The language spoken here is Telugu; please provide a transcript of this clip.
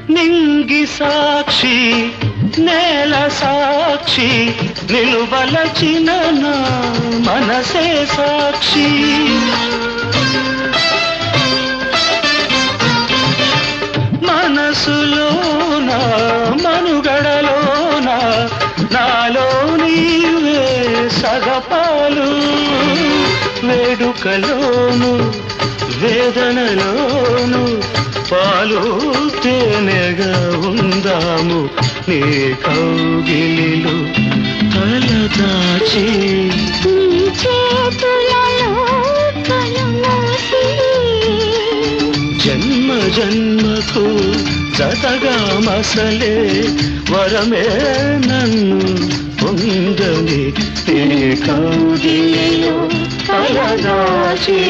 నింగి సాక్షి నేల సాక్షి నిలువలచిన నా మనసే సాక్షి మనసులోన మనుగడలోన నాలో నీవే సగపాలు వేడుకలోను వేదనలోను పాలు తేనెగా ఉందాము నీ కౌగిలిలో తలదాచి జన్మ జన్మకు జతగా మసలే వరమే నన్ను పొందని నీ కౌగిలిలో తలదాచి